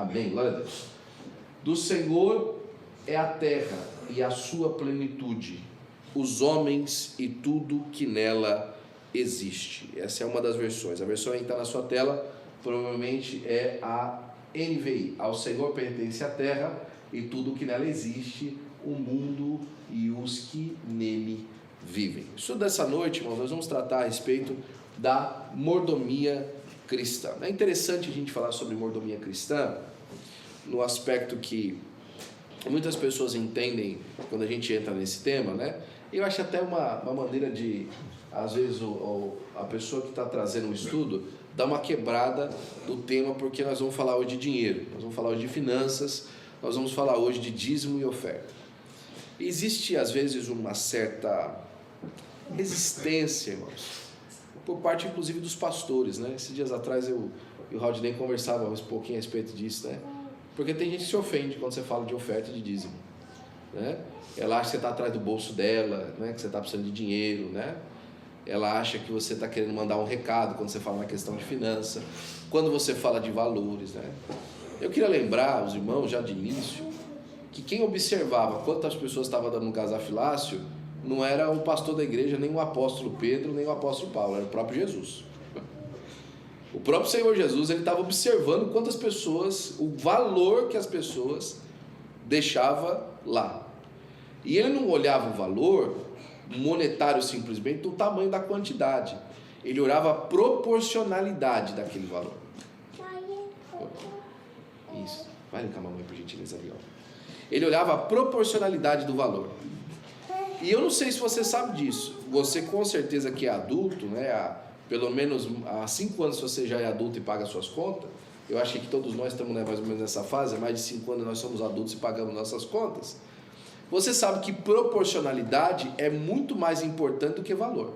Amém? Glória a Deus. Do Senhor é a terra e a sua plenitude, os homens e tudo que nela existe. Essa é uma das versões. A versão que está na sua tela provavelmente é a NVI. Ao Senhor pertence a terra e tudo que nela existe, o mundo e os que nele vivem. Isso dessa noite, irmãos, nós vamos tratar a respeito da mordomia cristã. É interessante a gente falar sobre mordomia cristã no aspecto que muitas pessoas entendem quando a gente entra nesse tema, né? Eu acho até uma maneira de, às vezes, a pessoa que está trazendo o estudo dar uma quebrada do tema, porque nós vamos falar hoje de dinheiro, nós vamos falar hoje de finanças, nós vamos falar hoje de dízimo e oferta. Existe, às vezes, uma certa resistência, irmãos, por parte, inclusive, dos pastores, né? Esses dias atrás eu e o Raudinei conversava um pouquinho a respeito disso, né? Porque tem gente que se ofende quando você fala de oferta e de dízimo, né? Ela acha que você está atrás do bolso dela, né? Que você está precisando de dinheiro, né? Ela acha que você está querendo mandar um recado quando você fala na questão de finança, quando você fala de valores, né? Eu queria lembrar os irmãos, já de início, que quem observava quantas pessoas estavam dando um gasofilácio não era o pastor da igreja, nem o apóstolo Pedro, nem o apóstolo Paulo, era o próprio Jesus. O próprio Senhor Jesus, ele estava observando quantas pessoas, o valor que as pessoas deixavam lá. E ele não olhava o valor monetário simplesmente do tamanho da quantidade. Ele olhava a proporcionalidade daquele valor. Isso. Vai ligar a mamãe, por gentileza, ali, ó. Ele olhava a proporcionalidade do valor. E eu não sei se você sabe disso. Você com certeza que é adulto, né? Pelo menos há 5 anos você já é adulto e paga suas contas. Eu acho que todos nós estamos, né, mais ou menos nessa fase. Há mais de 5 anos nós somos adultos e pagamos nossas contas. Você sabe que proporcionalidade é muito mais importante do que valor.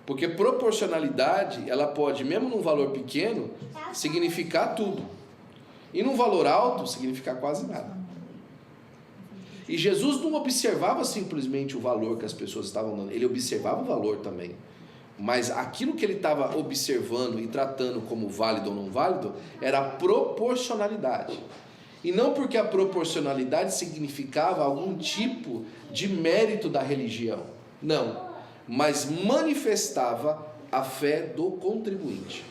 Porque proporcionalidade, ela pode, mesmo num valor pequeno, significar tudo. E num valor alto, significar quase nada. E Jesus não observava simplesmente o valor que as pessoas estavam dando. Ele observava o valor também. Mas aquilo que ele estava observando e tratando como válido ou não válido, era a proporcionalidade. E não porque a proporcionalidade significava algum tipo de mérito da religião. Não. Mas manifestava a fé do contribuinte.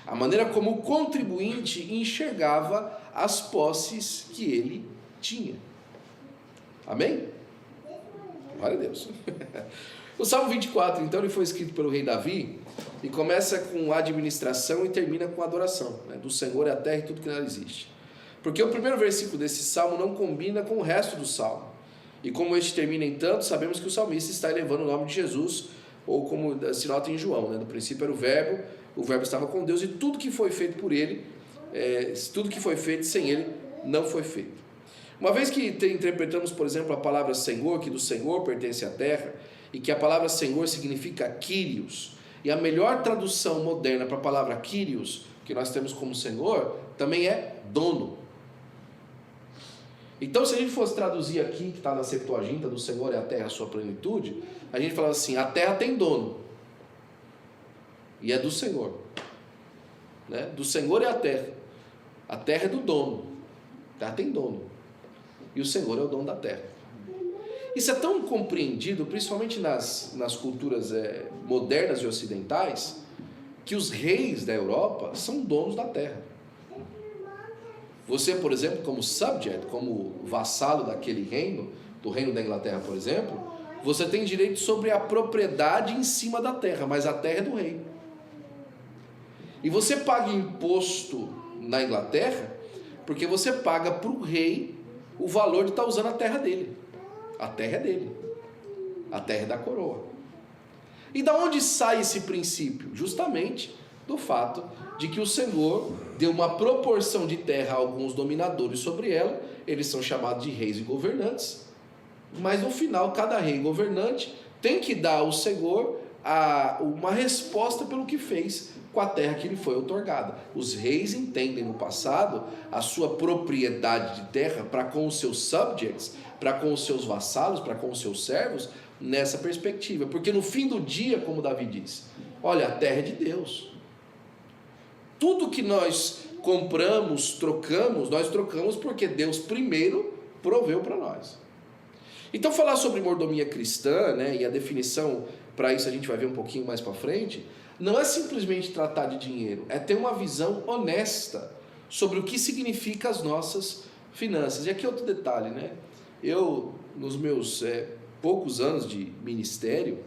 A maneira como o contribuinte enxergava as posses que ele tinha. Amém? Glória a Deus. O Salmo 24, então, ele foi escrito pelo rei Davi e começa com administração e termina com adoração, né? Do Senhor é a terra e tudo que nela existe. Porque o primeiro versículo desse salmo não combina com o resto do salmo. E como este termina em tanto, sabemos que o salmista está elevando o nome de Jesus, ou como se nota em João, né? No princípio era o verbo estava com Deus, e tudo que foi feito por ele, tudo que foi feito sem ele, não foi feito. Uma vez que interpretamos, por exemplo, a palavra Senhor, que do Senhor pertence à terra, e que a palavra Senhor significa Kyrios, e a melhor tradução moderna para a palavra Kyrios, que nós temos como Senhor, também é dono. Então, se a gente fosse traduzir aqui, que está na Septuaginta, do Senhor é a terra, a sua plenitude, a gente fala assim: a terra tem dono, e é do Senhor, né? Do Senhor é a terra é do dono, a terra tem dono, e o Senhor é o dono da terra. Isso é tão compreendido, principalmente nas culturas modernas e ocidentais, que os reis da Europa são donos da terra. Você, por exemplo, como subject, como vassalo daquele reino, do reino da Inglaterra, por exemplo, você tem direito sobre a propriedade em cima da terra, mas a terra é do rei. E você paga imposto na Inglaterra, porque você paga para o rei o valor de estar usando a terra dele. A terra é dele. A terra é da coroa. E da onde sai esse princípio? Justamente do fato de que o Senhor deu uma proporção de terra a alguns dominadores sobre ela. Eles são chamados de reis e governantes. Mas no final, cada rei e governante tem que dar ao Senhor uma resposta pelo que fez com a terra que lhe foi outorgada. Os reis entendem no passado a sua propriedade de terra para com os seus subjects, para com os seus vassalos, para com os seus servos, nessa perspectiva. Porque no fim do dia, como Davi diz, olha, a terra é de Deus. Tudo que nós compramos, nós trocamos porque Deus primeiro proveu para nós. Então falar sobre mordomia cristã, né, e a definição para isso a gente vai ver um pouquinho mais para frente, não é simplesmente tratar de dinheiro, é ter uma visão honesta sobre o que significa as nossas finanças. E aqui outro detalhe, né? Eu, nos meus poucos anos de ministério,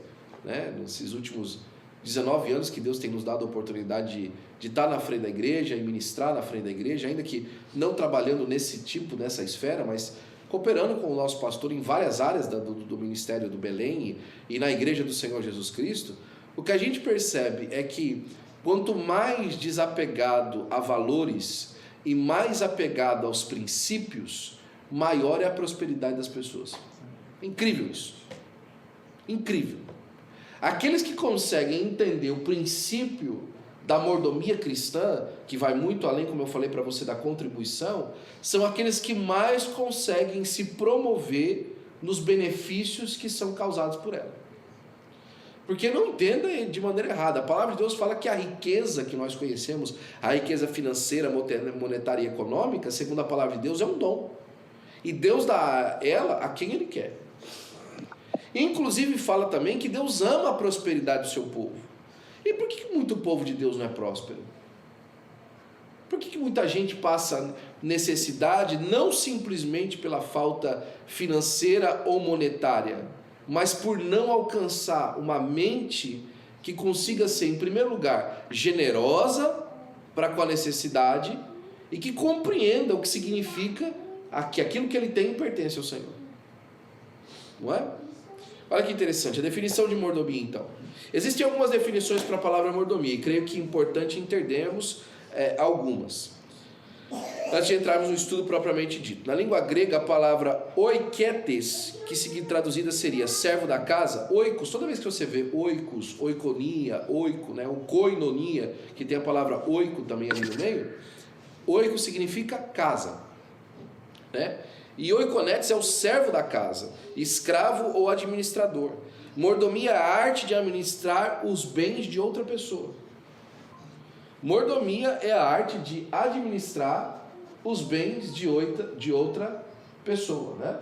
né, nesses últimos 19 anos que Deus tem nos dado a oportunidade de estar na frente da igreja e ministrar na frente da igreja, ainda que não trabalhando nessa esfera, mas cooperando com o nosso pastor em várias áreas do ministério do Belém e na igreja do Senhor Jesus Cristo, o que a gente percebe é que quanto mais desapegado a valores e mais apegado aos princípios, maior é a prosperidade das pessoas. Incrível isso. Incrível. Aqueles que conseguem entender o princípio da mordomia cristã, que vai muito além, como eu falei para você, da contribuição, são aqueles que mais conseguem se promover nos benefícios que são causados por ela. Porque não entenda de maneira errada, a palavra de Deus fala que a riqueza que nós conhecemos, a riqueza financeira, monetária e econômica, segundo a palavra de Deus, é um dom. E Deus dá ela a quem Ele quer. Inclusive fala também que Deus ama a prosperidade do seu povo. E por que muito povo de Deus não é próspero? Por que muita gente passa necessidade, não simplesmente pela falta financeira ou monetária, mas por não alcançar uma mente que consiga ser, em primeiro lugar, generosa para com a necessidade e que compreenda o que significa que aquilo que ele tem pertence ao Senhor? Não é? Olha que interessante, a definição de mordomia então. Existem algumas definições para a palavra mordomia, e creio que é importante entendermos algumas. Antes de entrarmos no estudo propriamente dito. Na língua grega, a palavra oiketes, que traduzida seria servo da casa, oikos, toda vez que você vê oikos, oikonia, oiko, né, o koinonia, que tem a palavra oiko também ali no meio, oiko significa casa, né? E oikonetes é o servo da casa, escravo ou administrador. Mordomia é a arte de administrar os bens de outra pessoa. Mordomia é a arte de administrar os bens de outra pessoa, né?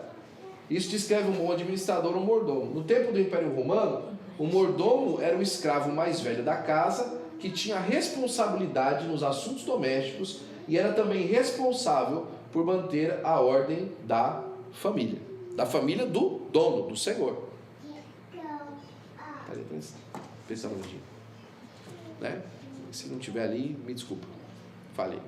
Isso descreve um bom administrador, um mordomo. No tempo do Império Romano, o mordomo era o escravo mais velho da casa, que tinha responsabilidade nos assuntos domésticos e era também responsável por manter a ordem da família do dono, do senhor. Pensa um minutinho, né? Se não estiver ali, me desculpa, falei.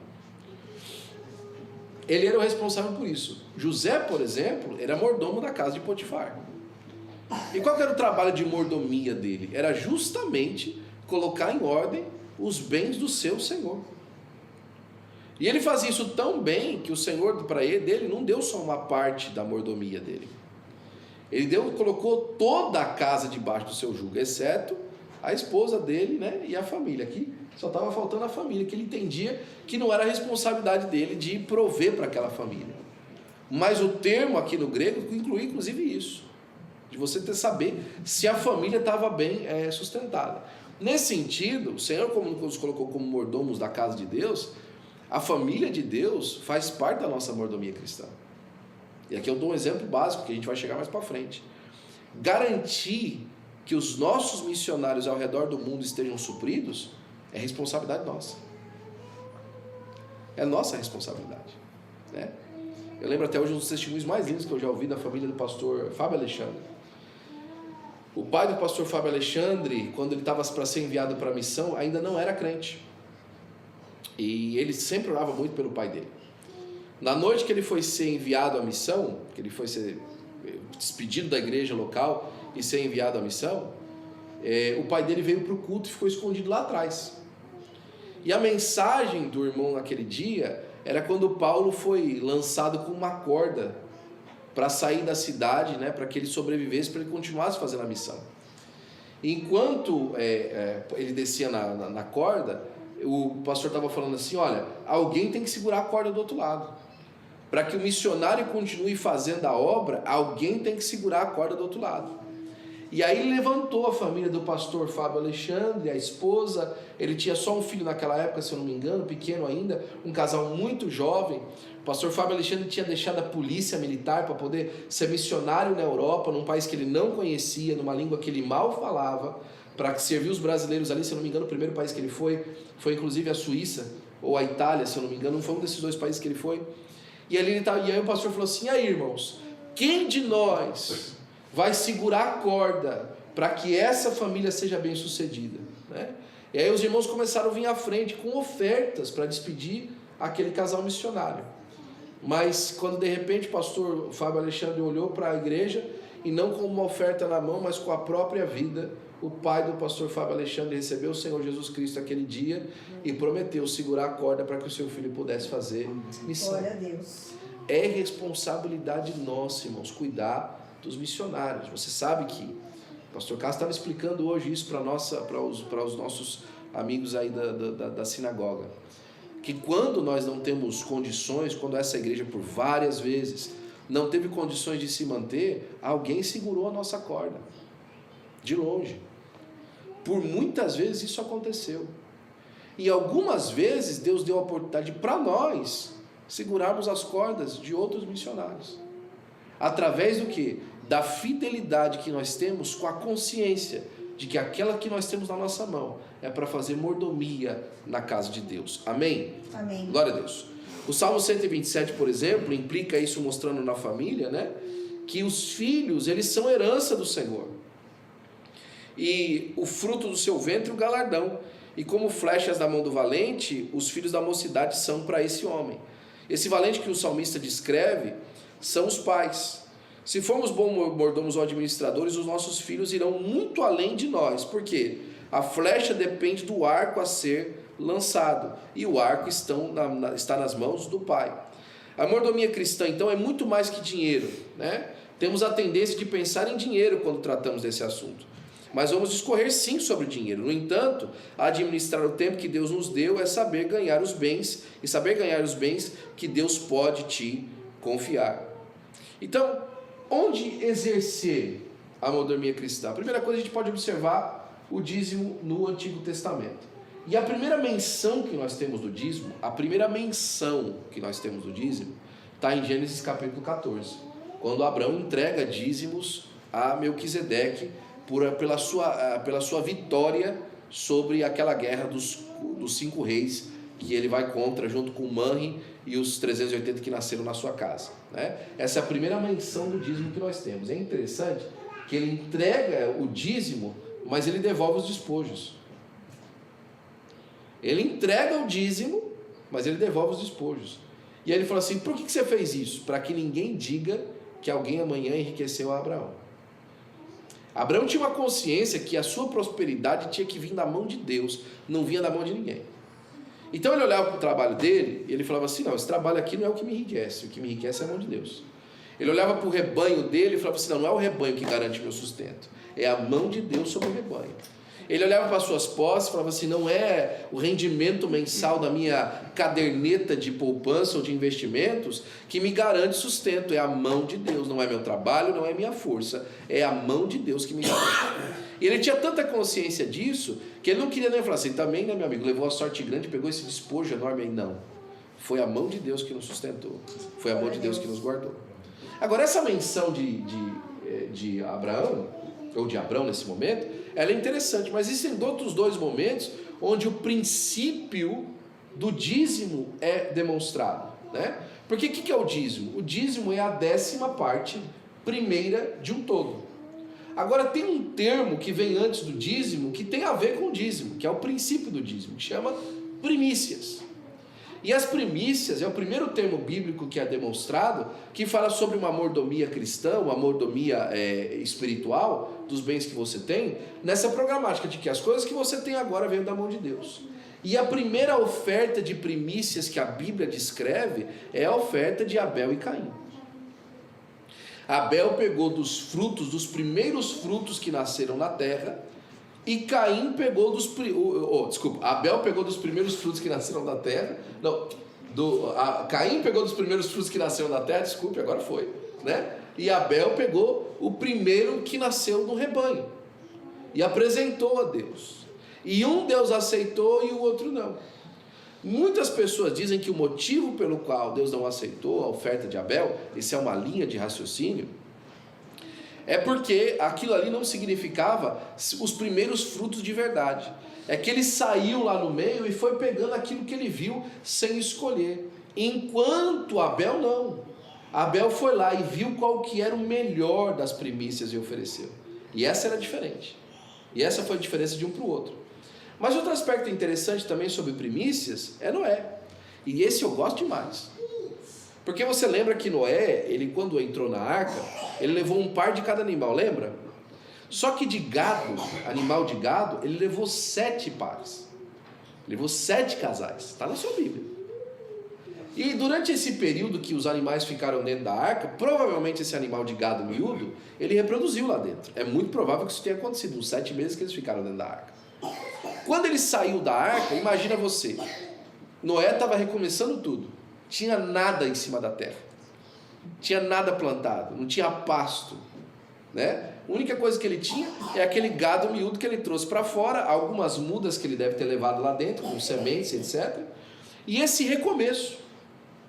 Ele era o responsável por isso. José, por exemplo, era mordomo da casa de Potifar. E qual que era o trabalho de mordomia dele? Era justamente colocar em ordem os bens do seu senhor. E ele fazia isso tão bem que o Senhor dele não deu só uma parte da mordomia dele. Ele colocou toda a casa debaixo do seu jugo, exceto a esposa dele, né, e a família. Aqui só estava faltando a família, que ele entendia que não era a responsabilidade dele de prover para aquela família. Mas o termo aqui no grego inclui inclusive isso, de você saber se a família estava bem sustentada. Nesse sentido, o Senhor, como nos colocou como mordomos da casa de Deus, a família de Deus faz parte da nossa mordomia cristã. E aqui eu dou um exemplo básico, que a gente vai chegar mais para frente. Garantir que os nossos missionários ao redor do mundo estejam supridos é responsabilidade nossa. É nossa responsabilidade, né? Eu lembro até hoje um dos testemunhos mais lindos que eu já ouvi da família do pastor Fábio Alexandre. O pai do pastor Fábio Alexandre, quando ele estava para ser enviado para a missão, ainda não era crente. E ele sempre orava muito pelo pai dele. Na noite que ele foi ser enviado à missão, que ele foi ser despedido da igreja local e ser enviado à missão, o pai dele veio para o culto e ficou escondido lá atrás. E a mensagem do irmão naquele dia era quando Paulo foi lançado com uma corda para sair da cidade, né, para que ele sobrevivesse, para ele continuasse fazendo a missão. E enquanto ele descia na corda, o pastor estava falando assim: olha, alguém tem que segurar a corda do outro lado. Para que o missionário continue fazendo a obra, alguém tem que segurar a corda do outro lado. E aí ele levantou a família do pastor Fábio Alexandre, a esposa. Ele tinha só um filho naquela época, se eu não me engano, pequeno ainda, um casal muito jovem. O pastor Fábio Alexandre tinha deixado a polícia militar para poder ser missionário na Europa, num país que ele não conhecia, numa língua que ele mal falava, para servir os brasileiros ali. Se eu não me engano, o primeiro país que ele foi inclusive a Suíça ou a Itália, se eu não me engano, não foi um desses dois países que ele foi. E aí o pastor falou assim: aí, irmãos, quem de nós vai segurar a corda para que essa família seja bem sucedida, né? E aí os irmãos começaram a vir à frente com ofertas para despedir aquele casal missionário. Mas quando de repente o pastor Fábio Alexandre olhou para a igreja, e não com uma oferta na mão, mas com a própria vida, o pai do pastor Fábio Alexandre recebeu o Senhor Jesus Cristo aquele dia e prometeu segurar a corda para que o seu filho pudesse fazer missão. Glória a Deus. É responsabilidade nossa, irmãos, cuidar dos missionários. Você sabe que o pastor Castro estava explicando hoje isso para os nossos amigos aí da sinagoga, que quando nós não temos condições, quando essa igreja por várias vezes não teve condições de se manter, alguém segurou a nossa corda, de longe. Por muitas vezes isso aconteceu. E algumas vezes Deus deu a oportunidade para nós segurarmos as cordas de outros missionários. Através do quê? Da fidelidade que nós temos com a consciência de que aquela que nós temos na nossa mão é para fazer mordomia na casa de Deus. Amém? Amém. Glória a Deus. O Salmo 127, por exemplo, implica isso mostrando na família, né? Que os filhos, eles são herança do Senhor. E o fruto do seu ventre, o galardão. E como flechas da mão do valente, os filhos da mocidade são para esse homem. Esse valente que o salmista descreve são os pais. Se formos bons mordomos ou administradores, os nossos filhos irão muito além de nós. Por quê? A flecha depende do arco a ser lançado, e o arco está nas mãos do pai. A mordomia cristã, então, é muito mais que dinheiro, né? Temos a tendência de pensar em dinheiro quando tratamos desse assunto, mas vamos discorrer sim sobre o dinheiro. No entanto, administrar o tempo que Deus nos deu é saber ganhar os bens, e saber ganhar os bens que Deus pode te confiar. Então, onde exercer a mordomia cristã? A primeira coisa, a gente pode observar o dízimo no Antigo Testamento. E a primeira menção que nós temos do dízimo, está em Gênesis capítulo 14, quando Abraão entrega dízimos a Melquisedeque pela sua vitória sobre aquela guerra dos 5 reis que ele vai contra, junto com Manre e os 380 que nasceram na sua casa, né? Essa é a primeira menção do dízimo que nós temos. É interessante que ele entrega o dízimo, mas ele devolve os despojos. Ele entrega o dízimo, mas ele devolve os despojos. E aí ele fala assim: por que você fez isso? Para que ninguém diga que alguém amanhã enriqueceu a Abraão. Abraão tinha uma consciência que a sua prosperidade tinha que vir da mão de Deus, não vinha da mão de ninguém. Então ele olhava para o trabalho dele e ele falava assim: não, esse trabalho aqui não é o que me enriquece, o que me enriquece é a mão de Deus. Ele olhava para o rebanho dele e falava assim: não é o rebanho que garante meu sustento, é a mão de Deus sobre o rebanho. Ele olhava para as suas posses e falava assim: não é o rendimento mensal da minha caderneta de poupança ou de investimentos que me garante sustento, é a mão de Deus, não é meu trabalho, não é minha força, é a mão de Deus que me garante. E ele tinha tanta consciência disso que ele não queria nem falar assim: também, né, meu amigo, levou a sorte grande, pegou esse despojo enorme aí. Não, foi a mão de Deus que nos sustentou, foi a mão de Deus que nos guardou. Agora, essa menção de Abraão, ou de Abrão nesse momento, ela é interessante, mas existem outros dois momentos onde o princípio do dízimo é demonstrado, né? Porque o que é o dízimo? O dízimo é a 10ª parte primeira de um todo. Agora tem um termo que vem antes do dízimo que tem a ver com o dízimo, que é o princípio do dízimo, que chama primícias. E as primícias é o primeiro termo bíblico que é demonstrado, que fala sobre uma mordomia cristã, uma mordomia espiritual dos bens que você tem, nessa programática de que as coisas que você tem agora vêm da mão de Deus. E a primeira oferta de primícias que a Bíblia descreve é a oferta de Abel e Caim. Abel pegou dos primeiros frutos que nasceram na terra, e Caim pegou Abel pegou dos primeiros frutos que nasceram da terra. Caim pegou dos primeiros frutos que nasceram da terra, agora foi, né? E Abel pegou o primeiro que nasceu no rebanho e apresentou a Deus. E um Deus aceitou e o outro não. Muitas pessoas dizem que o motivo pelo qual Deus não aceitou a oferta de Abel, isso é uma linha de raciocínio, é porque aquilo ali não significava os primeiros frutos de verdade. É que ele saiu lá no meio e foi pegando aquilo que ele viu sem escolher. Enquanto Abel não. Abel foi lá e viu qual que era o melhor das primícias e ofereceu. E essa era diferente. E essa foi a diferença de um para o outro. Mas outro aspecto interessante também sobre primícias é Noé. E esse eu gosto demais. Porque você lembra que Noé, ele quando entrou na arca, ele levou um par de cada animal, lembra? Só que de gado, animal de gado, ele levou 7 pares. Levou 7 casais. Está na sua Bíblia. E durante esse período que os animais ficaram dentro da arca, provavelmente esse animal de gado miúdo, ele reproduziu lá dentro. É muito provável que isso tenha acontecido, uns 7 meses que eles ficaram dentro da arca. Quando ele saiu da arca, imagina você, Noé estava recomeçando tudo, tinha nada em cima da terra, tinha nada plantado, não tinha pasto, né? A única coisa que ele tinha é aquele gado miúdo que ele trouxe para fora, algumas mudas que ele deve ter levado lá dentro, com sementes, etc. E esse recomeço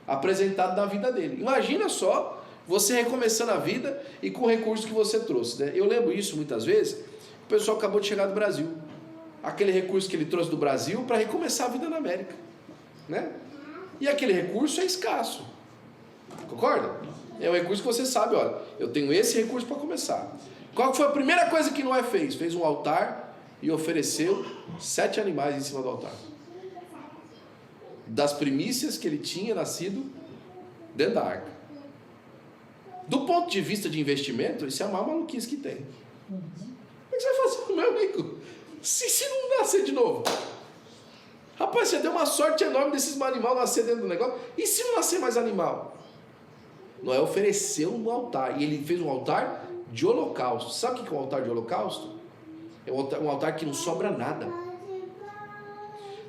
apresentado na vida dele. Imagina só, você recomeçando a vida e com o recurso que você trouxe, né? Eu lembro isso muitas vezes, o pessoal acabou de chegar do Brasil, aquele recurso que ele trouxe do Brasil para recomeçar a vida na América, né? E aquele recurso é escasso, concorda? É um recurso que você sabe, olha, eu tenho esse recurso para começar. Qual foi a primeira coisa que Noé fez? Fez um altar e ofereceu 7 animais em cima do altar, das primícias que ele tinha nascido dentro da arca. Do ponto de vista de investimento, isso é a maior maluquice que tem. O que você vai fazer, meu amigo? Se não nascer de novo? Rapaz, você deu uma sorte enorme desses animais nascer dentro do negócio. E se não nascer mais animal? Noé ofereceu um altar. E ele fez um altar de holocausto. Sabe o que é um altar de holocausto? É um altar que não sobra nada.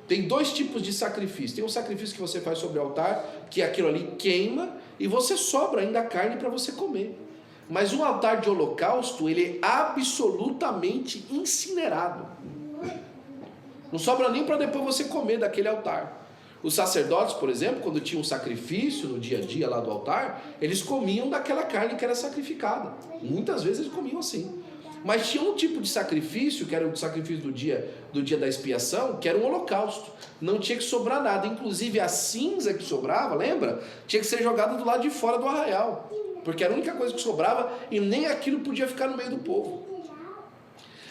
Tem 2 tipos de sacrifício. Tem um sacrifício que você faz sobre o altar, que aquilo ali queima e você sobra ainda a carne para você comer. Mas um altar de holocausto, ele é absolutamente incinerado. Não sobra nem para depois você comer daquele altar. Os sacerdotes, por exemplo, quando tinham um sacrifício no dia a dia lá do altar, eles comiam daquela carne que era sacrificada. Muitas vezes eles comiam assim. Mas tinha um tipo de sacrifício, que era o sacrifício do dia da expiação, que era um holocausto. Não tinha que sobrar nada. Inclusive a cinza que sobrava, lembra? Tinha que ser jogada do lado de fora do arraial. Porque era a única coisa que sobrava e nem aquilo podia ficar no meio do povo.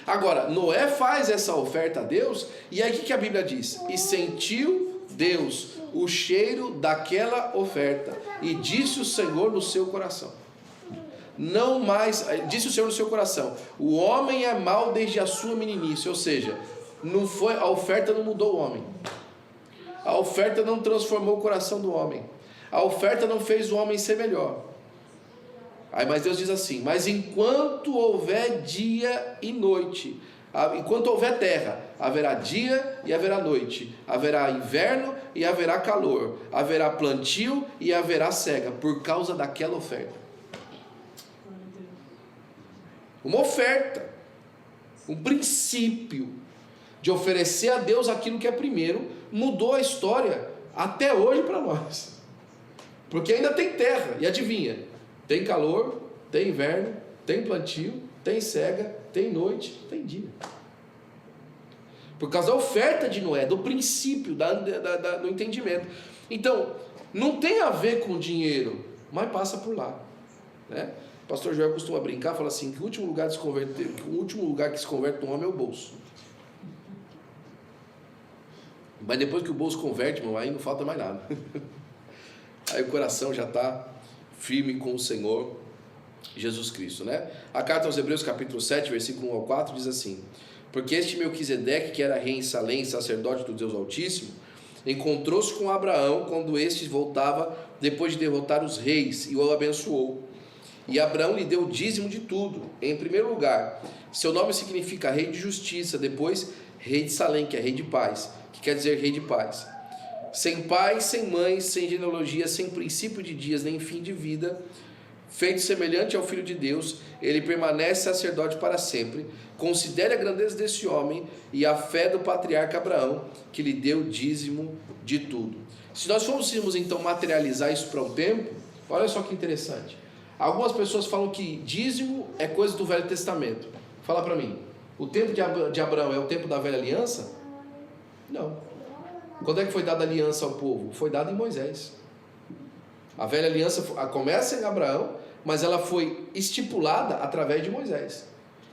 Agora, Noé faz essa oferta a Deus, e aí o que a Bíblia diz? E sentiu Deus o cheiro daquela oferta, e disse o Senhor no seu coração. Não mais, disse o Senhor no seu coração, o homem é mau desde a sua meninice, ou seja, a oferta não mudou o homem, a oferta não transformou o coração do homem, a oferta não fez o homem ser melhor. Aí, mas Deus diz assim, mas enquanto houver dia e noite, enquanto houver terra, haverá dia e haverá noite, haverá inverno e haverá calor, haverá plantio e haverá cega, por causa daquela oferta. Uma oferta, um princípio de oferecer a Deus aquilo que é primeiro, mudou a história até hoje para nós, porque ainda tem terra, e adivinha? Tem calor, tem inverno, tem plantio, tem cega, tem noite, tem dia. Por causa da oferta de Noé, do princípio, do entendimento. Então, não tem a ver com dinheiro, mas passa por lá, né? O pastor Joel costuma brincar, fala assim, que o último lugar que se converte no homem é o bolso. Mas depois que o bolso converte, irmão, aí não falta mais nada. Aí o coração já está firme com o Senhor Jesus Cristo, né? A carta aos Hebreus capítulo 7, versículo 1 ao 4 diz assim: porque este Melquisedeque, que era rei em Salém, sacerdote do Deus Altíssimo, encontrou-se com Abraão quando este voltava depois de derrotar os reis, e o abençoou. E Abraão lhe deu o dízimo de tudo. Em primeiro lugar, seu nome significa rei de justiça, depois rei de Salém, que é rei de paz, que quer dizer rei de paz. Sem pai, sem mãe, sem genealogia, sem princípio de dias, nem fim de vida, feito semelhante ao Filho de Deus, ele permanece sacerdote para sempre. Considere a grandeza desse homem e a fé do patriarca Abraão, que lhe deu dízimo de tudo. Se nós fôssemos então materializar isso para um tempo, olha só que interessante. Algumas pessoas falam que dízimo é coisa do Velho Testamento. Fala para mim, o tempo de Abraão é o tempo da velha aliança? Não. Quando é que foi dada a aliança ao povo? Foi dada em Moisés. A velha aliança começa em Abraão, mas ela foi estipulada através de Moisés.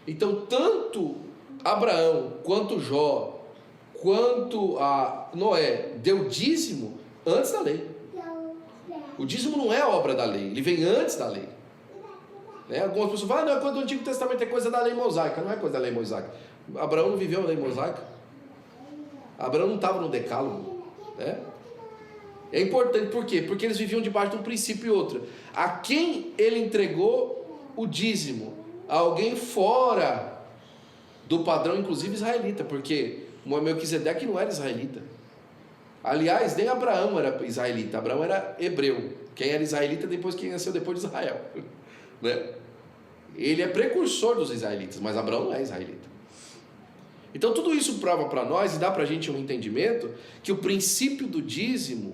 Então, tanto Abraão, quanto Jó, quanto a Noé, deu dízimo antes da lei. O dízimo não é obra da lei, ele vem antes da lei. Algumas pessoas falam, não, quando o Antigo Testamento é coisa da lei mosaica. Não é coisa da lei mosaica. Abraão não viveu a lei mosaica. Abraão não estava no decálogo. É importante, por quê? Porque eles viviam debaixo de um princípio e outro. A quem ele entregou o dízimo? A alguém fora do padrão, inclusive israelita, porque Melquisedeque não era israelita. Aliás, nem Abraão era israelita, Abraão era hebreu. Quem era israelita depois, quem nasceu depois de Israel, Ele é precursor dos israelitas, mas Abraão não é israelita. Então tudo isso prova para nós e dá para a gente um entendimento que o princípio do dízimo,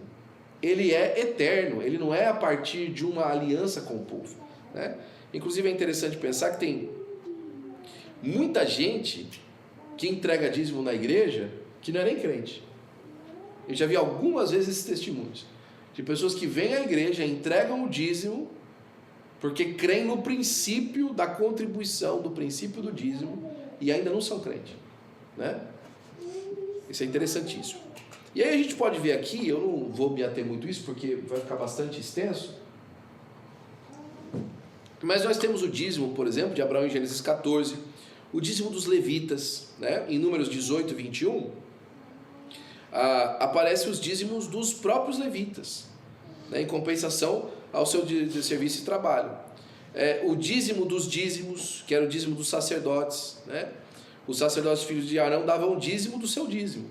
ele é eterno, ele não é a partir de uma aliança com o povo, Inclusive é interessante pensar que tem muita gente que entrega dízimo na igreja que não é nem crente. Eu já vi algumas vezes esses testemunhos de pessoas que vêm à igreja, entregam o dízimo porque creem no princípio da contribuição, do princípio do dízimo, e ainda não são crentes, Isso é interessantíssimo. E aí a gente pode ver aqui, eu não vou me ater muito isso porque vai ficar bastante extenso, mas nós temos o dízimo, por exemplo, de Abraão em Gênesis 14, o dízimo dos levitas, em Números 18 e 21, aparecem os dízimos dos próprios levitas, em compensação ao seu de serviço e trabalho. O dízimo dos dízimos, que era o dízimo dos sacerdotes, Os sacerdotes filhos de Arão davam o dízimo do seu dízimo,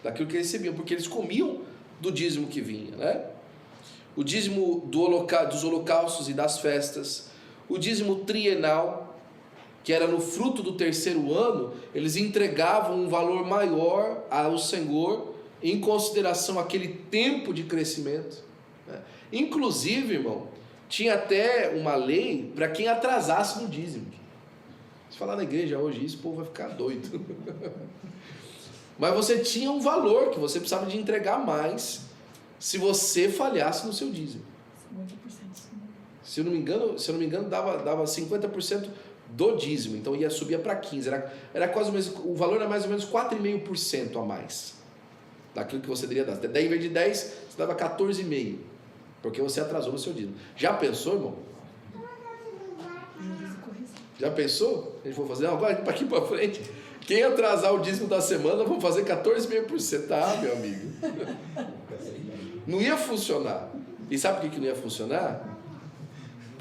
daquilo que eles recebiam, porque eles comiam do dízimo que vinha, O dízimo dos holocaustos e das festas, o dízimo trienal, que era no fruto do terceiro ano, eles entregavam um valor maior ao Senhor, em consideração àquele tempo de crescimento, Inclusive, irmão, tinha até uma lei para quem atrasasse no dízimo. Se falar na igreja hoje isso, o povo vai ficar doido. Mas você tinha um valor que você precisava de entregar mais se você falhasse no seu dízimo. 50%. Se eu não me engano, dava 50% do dízimo, então subia para 15%. Era quase o mesmo, o valor era mais ou menos 4,5% a mais daquilo que você deveria dar. Daí, em vez de 10, você dava 14,5%, porque você atrasou no seu dízimo. Já pensou, irmão? Já pensou? A gente for fazer, agora daqui para frente, quem atrasar o dízimo da semana, vamos fazer 14,5%. Meu amigo. Não ia funcionar. E sabe por que não ia funcionar?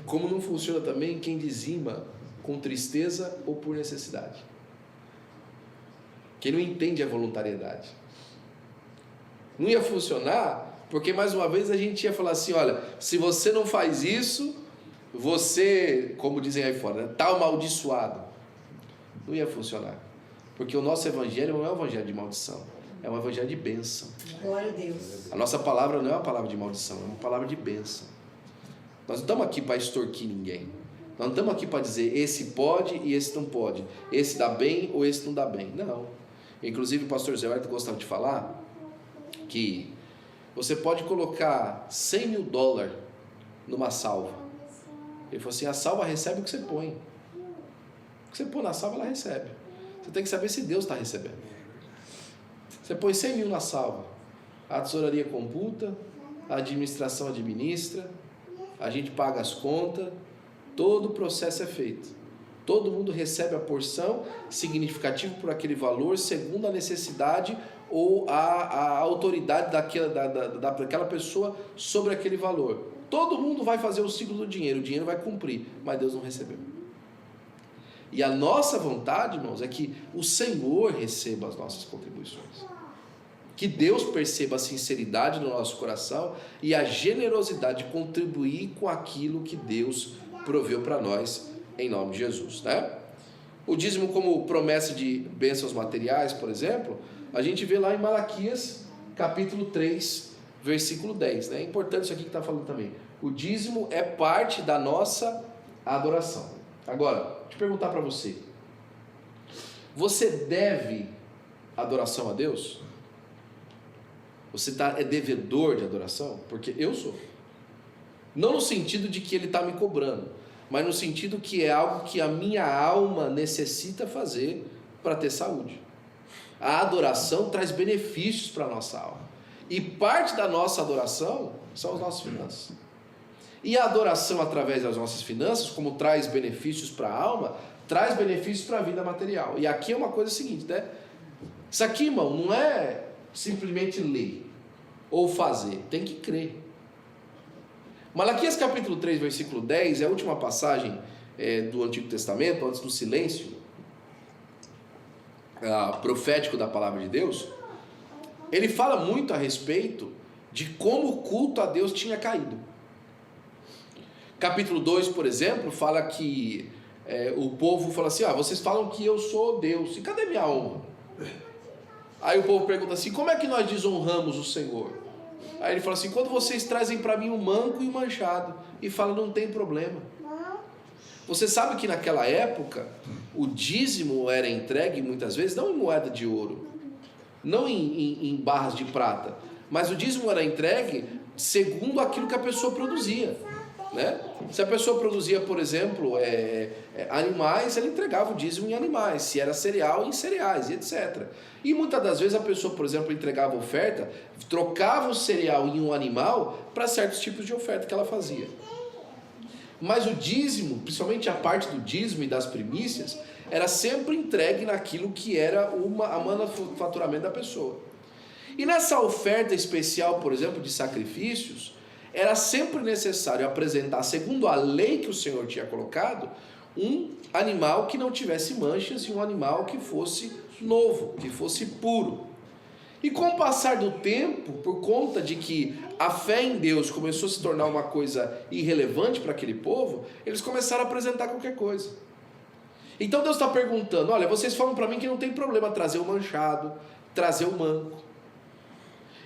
Como não funciona também quem dizima com tristeza ou por necessidade. Quem não entende a voluntariedade. Não ia funcionar porque, mais uma vez, a gente ia falar assim, olha, se você não faz isso, você, como dizem aí fora, está amaldiçoado. Não ia funcionar. Porque o nosso evangelho não é um evangelho de maldição, é um evangelho de bênção. Glória a Deus. A nossa palavra não é uma palavra de maldição, é uma palavra de bênção. Nós não estamos aqui para extorquir ninguém. Nós não estamos aqui para dizer esse pode e esse não pode, esse dá bem ou esse não dá bem. Não. Inclusive o pastor Zé Huerta gostava de falar que você pode colocar $100 mil numa salva. Ele falou assim, a salva recebe o que você põe. O que você põe na salva, ela recebe. Você tem que saber se Deus está recebendo. Você põe 100 mil na salva, a tesouraria computa, a administração administra, a gente paga as contas, todo o processo é feito. Todo mundo recebe a porção significativa por aquele valor, segundo a necessidade ou a autoridade daquela pessoa sobre aquele valor. Todo mundo vai fazer o ciclo do dinheiro, o dinheiro vai cumprir, mas Deus não recebeu. E a nossa vontade, irmãos, é que o Senhor receba as nossas contribuições. Que Deus perceba a sinceridade do nosso coração e a generosidade de contribuir com aquilo que Deus proveu para nós em nome de Jesus, né? O dízimo como promessa de bênçãos materiais, por exemplo, a gente vê lá em Malaquias, capítulo 3, versículo 10, né? É importante isso aqui que está falando também. O dízimo é parte da nossa adoração. Agora, deixa eu perguntar para você. Você deve adoração a Deus? Você é devedor de adoração? Porque eu sou. Não no sentido de que Ele está me cobrando, mas no sentido que é algo que a minha alma necessita fazer para ter saúde. A adoração traz benefícios para a nossa alma. E parte da nossa adoração são as nossas finanças. E a adoração através das nossas finanças, como traz benefícios para a alma, traz benefícios para a vida material. E aqui é uma coisa seguinte, né? Isso aqui, irmão, não é simplesmente ler ou fazer, tem que crer. Malaquias capítulo 3, versículo 10, é a última passagem do Antigo Testamento, antes do silêncio profético da palavra de Deus. Ele fala muito a respeito de como o culto a Deus tinha caído. Capítulo 2, por exemplo, fala que o povo fala assim: vocês falam que eu sou Deus, e cadê minha honra? Aí o povo pergunta assim: como é que nós desonramos o Senhor? Aí ele fala assim: quando vocês trazem para mim o manco e o manchado, e fala, não tem problema. Você sabe que naquela época o dízimo era entregue muitas vezes não em moeda de ouro, não em barras de prata, mas o dízimo era entregue segundo aquilo que a pessoa produzia, né? Se a pessoa produzia, por exemplo, animais, ela entregava o dízimo em animais. Se era cereal, em cereais, e etc. E muitas das vezes a pessoa, por exemplo, entregava oferta, trocava o cereal em um animal para certos tipos de oferta que ela fazia. Mas o dízimo, principalmente a parte do dízimo e das primícias, era sempre entregue naquilo que era a manufaturamento da pessoa. E nessa oferta especial, por exemplo, de sacrifícios, era sempre necessário apresentar, segundo a lei que o Senhor tinha colocado, um animal que não tivesse manchas e um animal que fosse novo, que fosse puro. E com o passar do tempo, por conta de que a fé em Deus começou a se tornar uma coisa irrelevante para aquele povo, eles começaram a apresentar qualquer coisa. Então Deus está perguntando: olha, vocês falam para mim que não tem problema trazer o manchado, trazer o manco.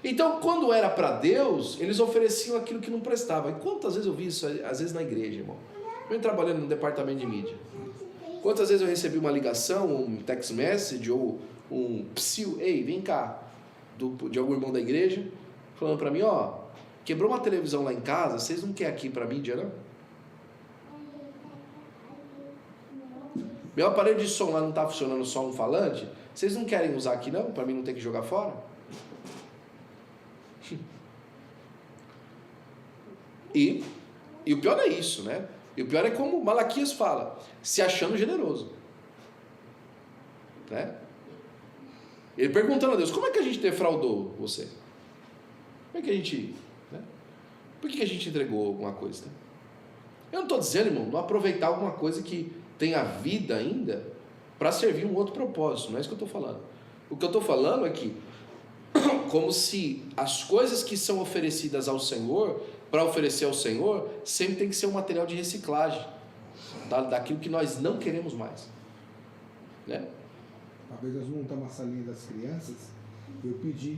Então, quando era para Deus, eles ofereciam aquilo que não prestava. E quantas vezes eu vi isso, às vezes na igreja, irmão? Eu trabalhando no departamento de mídia. Quantas vezes eu recebi uma ligação, um text message ou um psiu, ei, vem cá, de algum irmão da igreja, falando para mim: quebrou uma televisão lá em casa, vocês não querem aqui para mídia, não? Meu aparelho de som lá não está funcionando só um falante, vocês não querem usar aqui não, para mim não ter que jogar fora? E o pior é isso, né? E o pior é como Malaquias fala, se achando generoso, né? Ele perguntando a Deus: como é que a gente defraudou você? Como é que a gente, né? Por que a gente entregou alguma coisa, né? Eu não estou dizendo, irmão, não aproveitar alguma coisa que tenha vida ainda para servir um outro propósito, não é isso que eu estou falando. O que eu estou falando é que, como se as coisas que são oferecidas ao Senhor, para oferecer ao Senhor, sempre tem que ser um material de reciclagem daquilo que nós não queremos mais, né? Uma vez nós montamos uma salinha das crianças, eu pedi,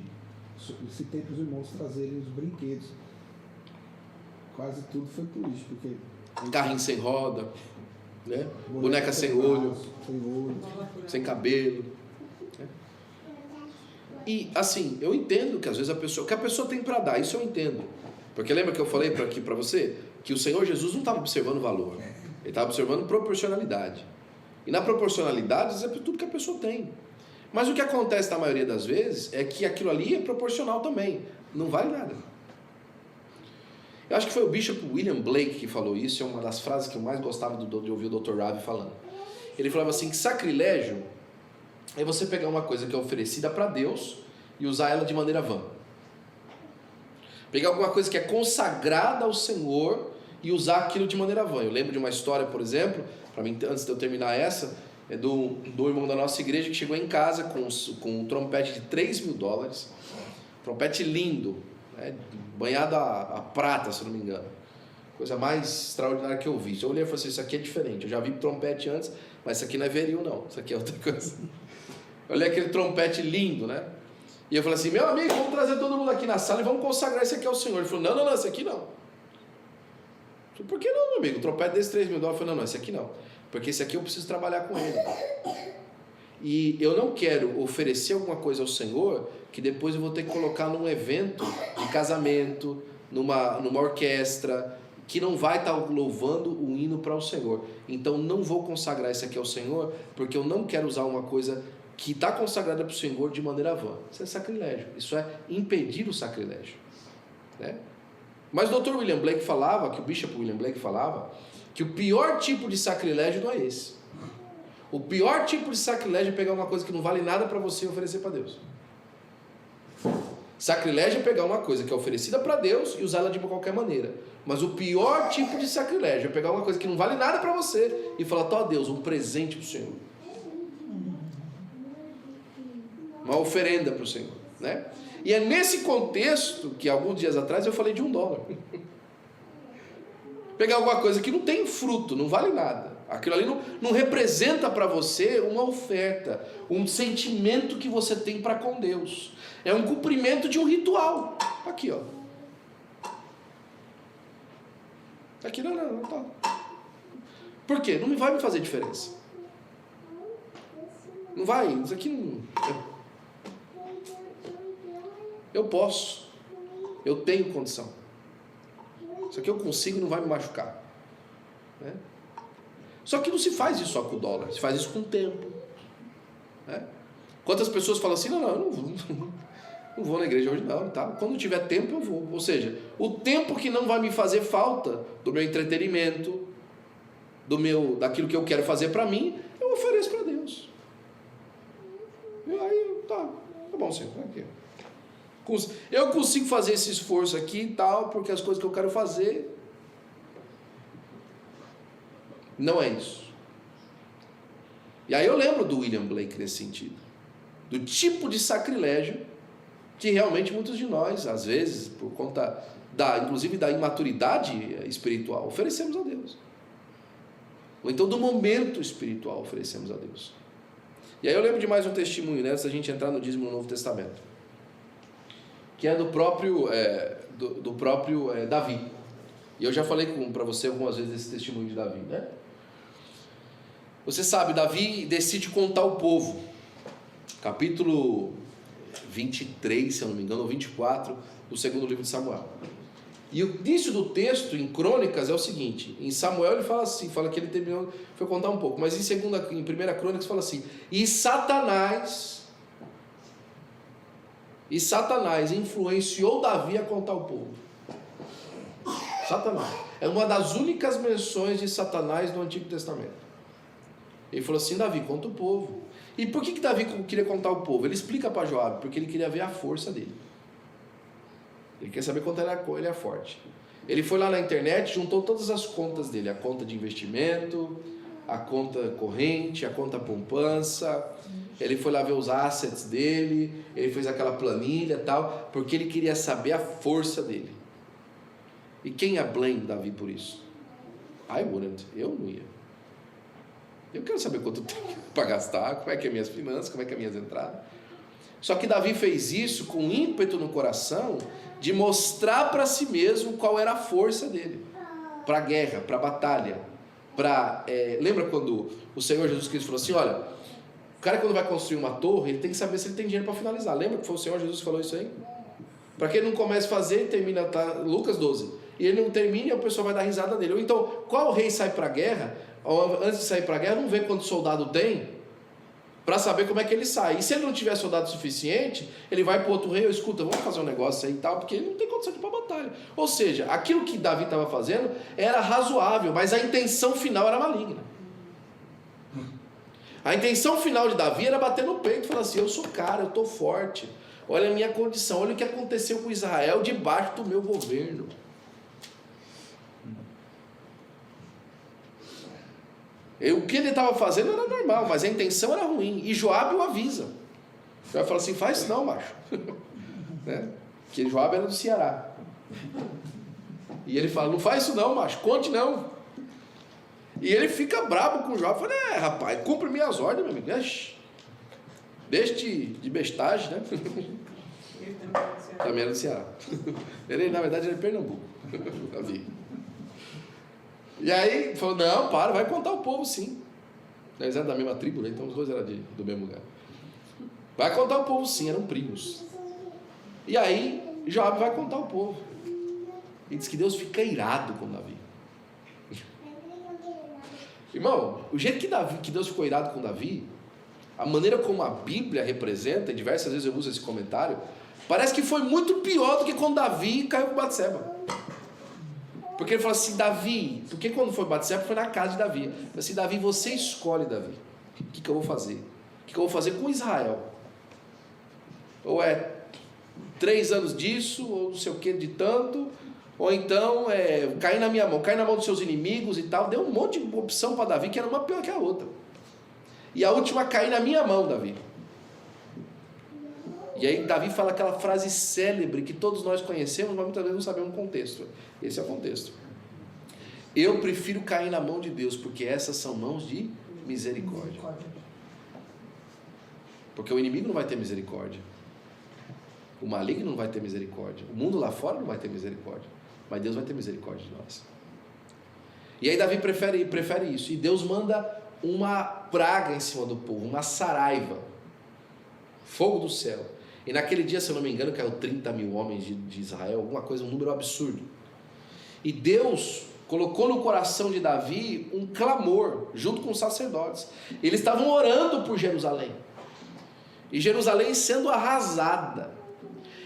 citei para os irmãos trazerem os brinquedos. Quase tudo foi por isso, porque carrinho sem roda, né? Boneca sem olho, sem cabelo, né? E assim, eu entendo que às vezes o que a pessoa tem para dar, isso eu entendo. Porque lembra que eu falei aqui para você que o Senhor Jesus não estava observando valor, ele estava observando proporcionalidade. E na proporcionalidade é tudo que a pessoa tem. Mas o que acontece na maioria das vezes é que aquilo ali é proporcional também, não vale nada. Eu acho que foi o Bishop William Blake que falou isso, é uma das frases que eu mais gostava de ouvir o Dr. Ravi falando. Ele falava assim, que sacrilégio é você pegar uma coisa que é oferecida para Deus e usar ela de maneira vã. Pegar alguma coisa que é consagrada ao Senhor e usar aquilo de maneira vã. Eu lembro de uma história, por exemplo, para mim, antes de eu terminar essa, do irmão da nossa igreja que chegou em casa com um trompete de $3.000, trompete lindo, né, banhado a prata, se não me engano. Coisa mais extraordinária que eu vi. Eu olhei e falei assim, isso aqui é diferente. Eu já vi trompete antes, mas isso aqui não é veril, não. Isso aqui é outra coisa. Eu olhei aquele trompete lindo, né? E eu falei assim, meu amigo, vamos trazer todo mundo aqui na sala e vamos consagrar esse aqui ao Senhor. Ele falou, não, esse aqui não. Eu falei, por que não, meu amigo? O trompete desse $3.000. Eu falei, não, esse aqui não. Porque esse aqui eu preciso trabalhar com ele. E eu não quero oferecer alguma coisa ao Senhor que depois eu vou ter que colocar num evento de casamento, numa orquestra, que não vai estar louvando o hino para o Senhor. Então não vou consagrar isso aqui ao Senhor, porque eu não quero usar uma coisa que está consagrada para o Senhor de maneira vã. Isso é sacrilégio. Isso é impedir o sacrilégio, né? Mas o Dr. William Blake falava, que o Bishop William Blake falava, que o pior tipo de sacrilégio não é esse. O pior tipo de sacrilégio é pegar uma coisa que não vale nada para você e oferecer para Deus. Sacrilégio é pegar uma coisa que é oferecida para Deus e usar ela de qualquer maneira. Mas o pior tipo de sacrilégio é pegar uma coisa que não vale nada para você e falar, ó Deus, um presente para o Senhor. Uma oferenda para o Senhor, né? E é nesse contexto que alguns dias atrás eu falei de $1. Pegar alguma coisa que não tem fruto, não vale nada. Aquilo ali não representa para você uma oferta, um sentimento que você tem para com Deus. É um cumprimento de um ritual. Aqui, ó. Aqui não tá. Por quê? Não vai me fazer diferença. Não vai, isso aqui não. Eu posso. Eu tenho condição. Isso aqui eu consigo e não vai me machucar, né? Só que não se faz isso só com o dólar, se faz isso com o tempo, né? Quantas pessoas falam assim, eu não vou na igreja hoje não, tá? Quando tiver tempo eu vou. Ou seja, o tempo que não vai me fazer falta do meu entretenimento, daquilo que eu quero fazer para mim, eu ofereço para Deus. E aí, tá bom, Senhor, aqui. Eu consigo fazer esse esforço aqui e tal, porque as coisas que eu quero fazer, não é isso. E aí eu lembro do William Blake nesse sentido, do tipo de sacrilégio que realmente muitos de nós, às vezes, por conta inclusive da imaturidade espiritual, oferecemos a Deus. Ou então do momento espiritual oferecemos a Deus. E aí eu lembro de mais um testemunho, né, antes da gente entrar no dízimo no Novo Testamento, que é do próprio Davi. E eu já falei para você algumas vezes esse testemunho de Davi, né? Você sabe, Davi decide contar o povo. Capítulo 23, se eu não me engano, ou 24, do segundo livro de Samuel. E o início do texto, em Crônicas, é o seguinte: em Samuel ele fala assim, fala que ele terminou, foi contar um pouco, mas em 1 Crônicas fala assim, e Satanás influenciou Davi a contar o povo. Satanás. É uma das únicas menções de Satanás no Antigo Testamento. Ele falou assim, Davi, conta o povo. E por que Davi queria contar o povo? Ele explica para Joabe, porque ele queria ver a força dele. Ele quer saber quanto ele é forte. Ele foi lá na internet, juntou todas as contas dele, a conta de investimento, a conta corrente, a conta poupança. Ele foi lá ver os assets dele, ele fez aquela planilha e tal, porque ele queria saber a força dele. E quem ia blame Davi por isso? I wouldn't, eu não ia. Eu quero saber quanto eu tenho para gastar, como é que é minhas finanças, como é que é minhas entradas. Só que Davi fez isso com ímpeto no coração de mostrar para si mesmo qual era a força dele, para a guerra, para a batalha, lembra quando o Senhor Jesus Cristo falou assim, olha, o cara quando vai construir uma torre, ele tem que saber se ele tem dinheiro para finalizar. Lembra que foi o Senhor Jesus que falou isso aí? Para que ele não comece a fazer e termina, tá? Lucas 12, e ele não termina e o pessoal vai dar risada dele. Ou então, qual rei sai para a guerra, antes de sair para a guerra, não vê quanto soldado tem, para saber como é que ele sai. E se ele não tiver soldado suficiente, ele vai para outro rei, escuta, vamos fazer um negócio aí e tal, porque ele não tem condição de ir para a batalha. Ou seja, aquilo que Davi estava fazendo era razoável, mas a intenção final era maligna. A intenção final de Davi era bater no peito e falar assim, eu sou cara, eu estou forte, olha a minha condição, olha o que aconteceu com Israel debaixo do meu governo. O que ele estava fazendo era normal, mas a intenção era ruim. E Joabe o avisa. Joabe fala assim, faz isso não, macho. Né? Porque Joabe era do Ceará. E ele fala, não faz isso não, macho, conte não. E ele fica brabo com o Joabe, fala, rapaz, cumpre minhas ordens, meu amigo. Deixa de bestagem, né? Ele Também era do Ceará. Ele, na verdade, era de Pernambuco. Davi. E aí, falou, não, vai contar o povo sim. Eles eram da mesma tribo, né? Então os dois eram do mesmo lugar. Vai contar o povo sim, eram primos. E aí, Joabe vai contar o povo. E diz que Deus fica irado com Davi. Irmão, o jeito que Deus ficou irado com Davi, a maneira como a Bíblia representa, e diversas vezes eu uso esse comentário, parece que foi muito pior do que quando Davi caiu com Batseba. Porque ele falou assim, Davi, porque quando foi Batseba foi na casa de Davi. Ele falou assim, Davi, você escolhe, Davi, o que eu vou fazer? O que eu vou fazer com Israel? Ou é 3 anos disso, ou não sei o que de tanto, ou então cair na minha mão, cair na mão dos seus inimigos e tal. Deu um monte de opção para Davi, que era uma pior que a outra. E a última, cair na minha mão, Davi. E aí Davi fala aquela frase célebre que todos nós conhecemos, mas muitas vezes não sabemos o contexto. Esse é o contexto. Eu prefiro cair na mão de Deus, porque essas são mãos de misericórdia. Porque o inimigo não vai ter misericórdia. O maligno não vai ter misericórdia. O mundo lá fora não vai ter misericórdia. Mas Deus vai ter misericórdia de nós. E aí Davi prefere isso. E Deus manda uma praga em cima do povo, uma saraiva, fogo do céu. E naquele dia, se eu não me engano, caiu 30 mil homens de Israel, alguma coisa, um número absurdo. E Deus colocou no coração de Davi um clamor, junto com os sacerdotes. Eles estavam orando por Jerusalém. E Jerusalém sendo arrasada.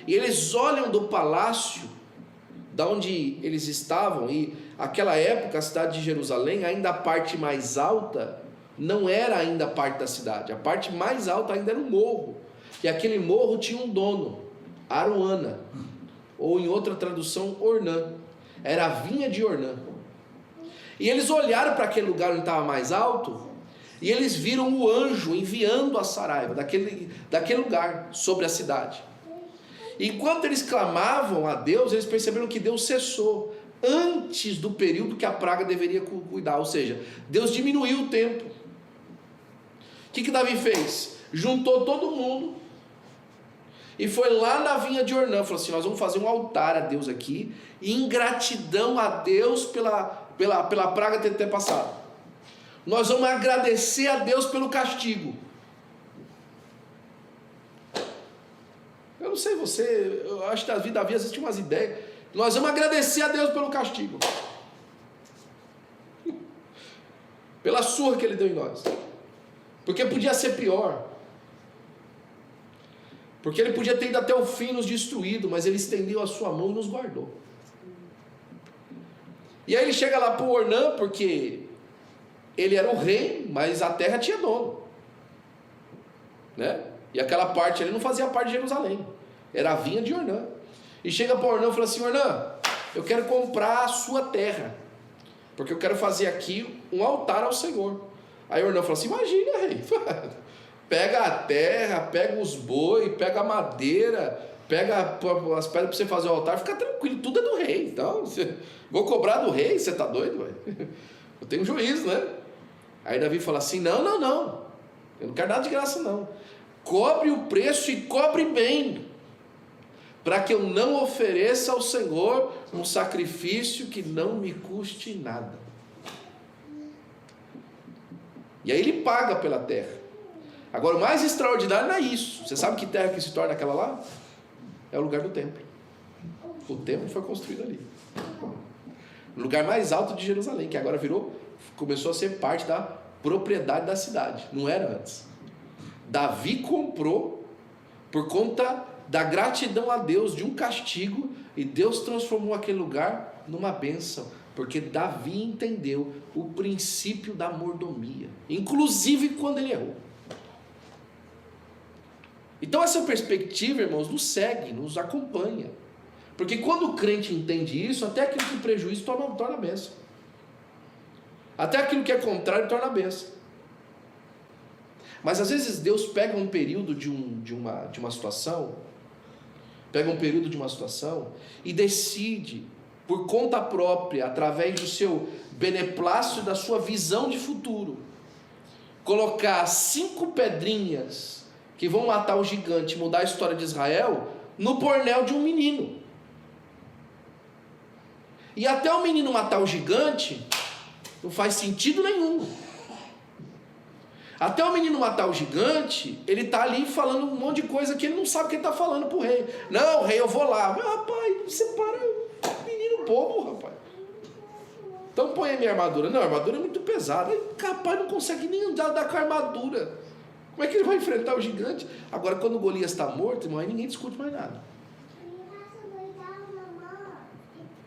E eles olham do palácio, da onde eles estavam, e aquela época a cidade de Jerusalém, ainda a parte mais alta, não era ainda a parte da cidade. A parte mais alta ainda era um morro. E aquele morro tinha um dono, Aruana, ou em outra tradução, Ornã. Era a vinha de Ornã. E eles olharam para aquele lugar onde estava mais alto, e eles viram o anjo enviando a saraiva daquele lugar sobre a cidade. Enquanto eles clamavam a Deus, eles perceberam que Deus cessou antes do período que a praga deveria cuidar, ou seja, Deus diminuiu o tempo. O que Davi fez? Juntou todo mundo e foi lá na vinha de Ornã, falou assim, nós vamos fazer um altar a Deus aqui, em gratidão a Deus pela praga ter passado. Nós vamos agradecer a Deus pelo castigo. Eu não sei você, eu acho que Davi às vezes tinha umas ideias. Nós vamos agradecer a Deus pelo castigo, pela surra que Ele deu em nós, porque podia ser pior, porque Ele podia ter ido até o fim nos destruído, mas Ele estendeu a sua mão e nos guardou. E aí ele chega lá para o Ornã, porque ele era o rei, mas a terra tinha dono, né? E aquela parte ali não fazia parte de Jerusalém, era a vinha de Ornã. E chega para Ornã e fala assim, Ornã, eu quero comprar a sua terra, porque eu quero fazer aqui um altar ao Senhor. Aí Ornã fala assim, imagina, rei, pega a terra, pega os boi, pega a madeira, pega as pedras para você fazer o altar, fica tranquilo, tudo é do rei. Então, vou cobrar do rei, você está doido? Véio? Eu tenho juízo, né? Aí Davi fala assim, não, eu não quero nada de graça não. Cobre o preço e cobre bem, para que eu não ofereça ao Senhor um sacrifício que não me custe nada. E aí ele paga pela terra. Agora o mais extraordinário não é isso. Você sabe que terra que se torna aquela lá? É o lugar do templo. O templo foi construído ali, o lugar mais alto de Jerusalém, que agora começou a ser parte da propriedade da cidade. Não era antes. Davi comprou por conta da gratidão a Deus de um castigo, e Deus transformou aquele lugar numa bênção, porque Davi entendeu o princípio da mordomia, inclusive quando ele errou. Então essa perspectiva, irmãos, nos segue, nos acompanha, porque quando o crente entende isso, até aquilo que é prejuízo torna bênção, até aquilo que é contrário torna bênção. Mas às vezes Deus pega um período de uma situação, e decide por conta própria, através do seu beneplácito e da sua visão de futuro, colocar 5 pedrinhas que vão matar o gigante e mudar a história de Israel no pornel de um menino. E até o menino matar o gigante, não faz sentido nenhum. Até o menino matar o gigante, ele está ali falando um monte de coisa que ele não sabe o que ele está falando para o rei. Não, rei, eu vou lá. Mas, rapaz, você para o menino bobo, rapaz. Então põe a minha armadura. Não, a armadura é muito pesada. Capaz, não consegue nem andar com a armadura. Como é que ele vai enfrentar o gigante? Agora, quando o Golias está morto, irmão, aí ninguém discute mais nada.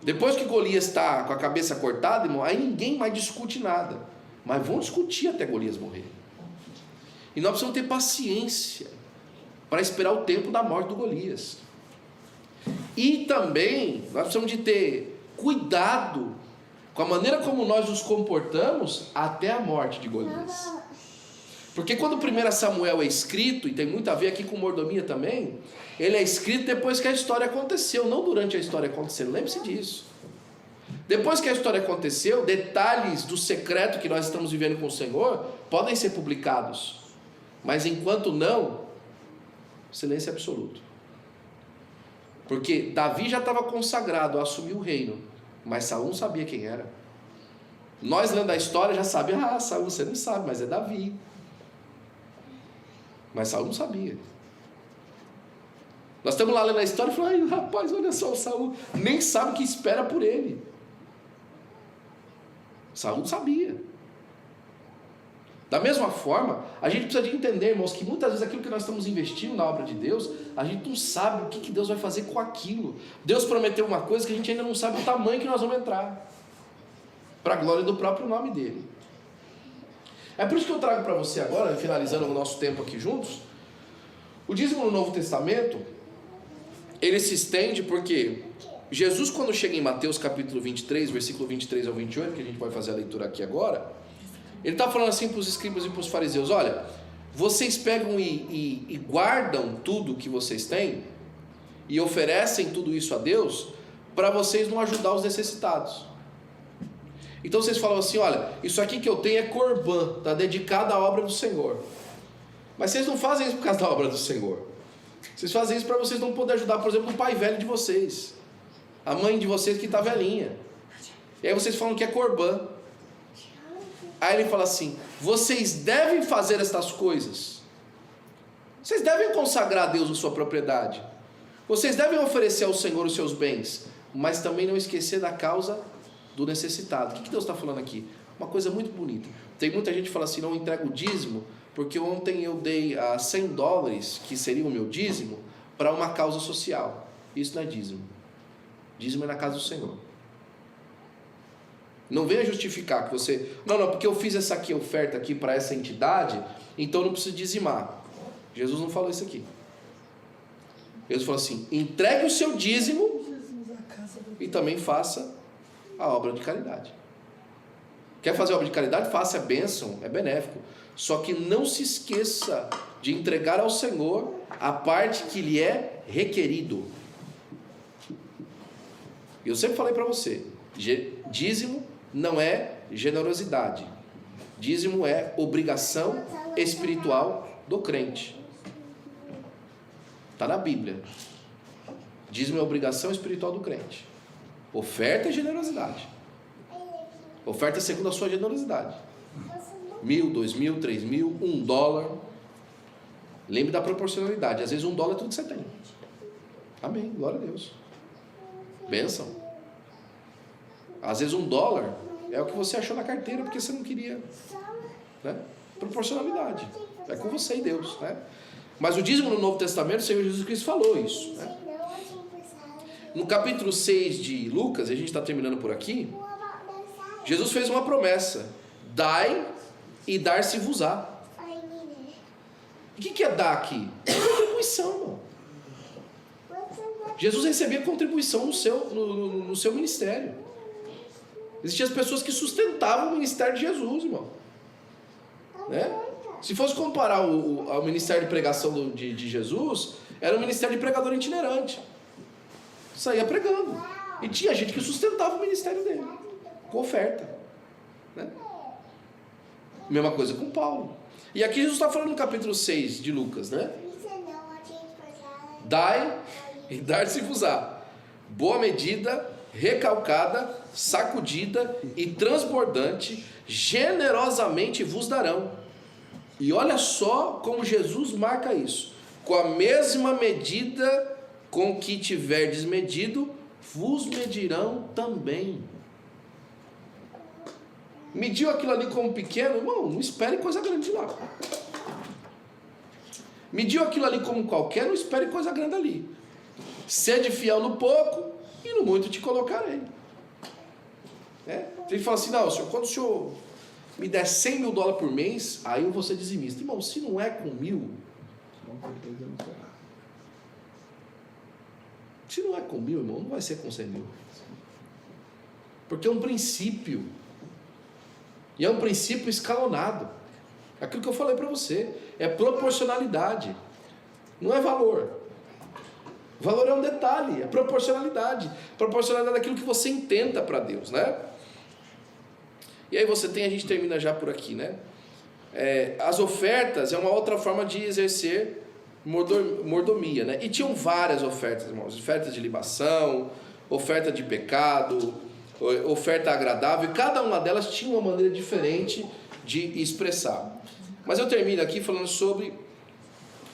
Depois que Golias está com a cabeça cortada, irmão, aí ninguém mais discute nada. Mas vão discutir até Golias morrer. E nós precisamos ter paciência para esperar o tempo da morte do Golias. E também nós precisamos de ter cuidado com a maneira como nós nos comportamos até a morte de Golias. Porque quando 1 Samuel é escrito, e tem muito a ver aqui com mordomia também, ele é escrito depois que a história aconteceu, não durante a história acontecendo. Lembre-se disso. Depois que a história aconteceu, detalhes do secreto que nós estamos vivendo com o Senhor podem ser publicados. Mas enquanto não, silêncio absoluto. Porque Davi já estava consagrado a assumir o reino, mas Saul não sabia quem era. Nós lendo a história já sabemos, Saul você não sabe, mas é Davi. Mas Saul não sabia. Nós estamos lá lendo a história e falamos, rapaz, olha só, o Saul nem sabe o que espera por ele. Saul não sabia. Da mesma forma, a gente precisa de entender, irmãos, que muitas vezes aquilo que nós estamos investindo na obra de Deus, a gente não sabe o que Deus vai fazer com aquilo. Deus prometeu uma coisa que a gente ainda não sabe o tamanho que nós vamos entrar, para a glória do próprio nome dele. É por isso que eu trago para você agora, finalizando o nosso tempo aqui juntos, o dízimo no Novo Testamento, ele se estende porque Jesus, quando chega em Mateus capítulo 23, versículo 23 ao 28, que a gente vai fazer a leitura aqui agora, ele está falando assim para os escribas e para os fariseus, olha, vocês pegam e guardam tudo que vocês têm e oferecem tudo isso a Deus para vocês não ajudar os necessitados. Então vocês falam assim, olha, isso aqui que eu tenho é corbã, está dedicado à obra do Senhor. Mas vocês não fazem isso por causa da obra do Senhor. Vocês fazem isso para vocês não poderem ajudar, por exemplo, o pai velho de vocês, a mãe de vocês que está velhinha. E aí vocês falam que é corbã. Aí ele fala assim, vocês devem fazer estas coisas. Vocês devem consagrar a Deus a sua propriedade. Vocês devem oferecer ao Senhor os seus bens, mas também não esquecer da causa do necessitado. O que Deus está falando aqui? Uma coisa muito bonita. Tem muita gente que fala assim, não entrego o dízimo, porque ontem eu dei $100, que seria o meu dízimo, para uma causa social. Isso não é dízimo. Dízimo é na casa do Senhor. Não venha justificar que você... Não, porque eu fiz essa aqui, oferta aqui para essa entidade, então não preciso dizimar. Jesus não falou isso aqui. Jesus falou assim, entregue o seu dízimo e também faça a obra de caridade. Quer fazer a obra de caridade? Faça, é bênção, é benéfico. Só que não se esqueça de entregar ao Senhor a parte que lhe é requerido. Eu sempre falei para você, dízimo não é generosidade. Dízimo é obrigação espiritual do crente. Está na Bíblia. Dízimo é obrigação espiritual do crente. Oferta é generosidade. Oferta segundo a sua generosidade. 1.000, 2.000, 3.000, $1. Lembre da proporcionalidade. Às vezes $1 é tudo que você tem. Amém, glória a Deus. Bênção. Às vezes $1 é o que você achou na carteira porque você não queria, né? Proporcionalidade. É com você e Deus, né? Mas o dízimo no Novo Testamento, o Senhor Jesus Cristo falou isso, né? No capítulo 6 de Lucas, a gente está terminando por aqui, Jesus fez uma promessa: dai e dar-se-vos-á. O que é dar aqui? É contribuição, irmão. Jesus recebia contribuição no seu ministério. Existiam as pessoas que sustentavam o ministério de Jesus, irmão, né? Se fosse comparar ao ministério de pregação de Jesus, era um ministério de pregador itinerante. Saía pregando. E tinha gente que sustentava o ministério dele, com oferta, né? Mesma coisa com Paulo. E aqui Jesus está falando no capítulo 6 de Lucas, né? Dai e dar-se-vos-á. Boa medida, recalcada, sacudida e transbordante, generosamente vos darão. E olha só como Jesus marca isso. Com a mesma medida com que tiverdes medido, vos medirão também. Mediu aquilo ali como pequeno, irmão, não espere coisa grande de lá. Mediu aquilo ali como qualquer, não espere coisa grande ali. Sede fiel no pouco e no muito te colocarei. Ele fala assim, não, senhor, quando o senhor me der $100.000 por mês, aí eu vou ser dizimista. Irmão, se não é com 1.000, se não é com 1.000, irmão, não vai ser com 100.000. Porque é um princípio. E é um princípio escalonado. Aquilo que eu falei para você. É proporcionalidade. Não é valor. Valor é um detalhe. É proporcionalidade. Proporcionalidade daquilo que você intenta para Deus, né? E aí a gente termina já por aqui, né? As ofertas é uma outra forma de exercer mordomia, né? E tinham várias ofertas, irmãos. Oferta de libação, oferta de pecado, oferta agradável. Cada uma delas tinha uma maneira diferente de expressar. Mas eu termino aqui falando sobre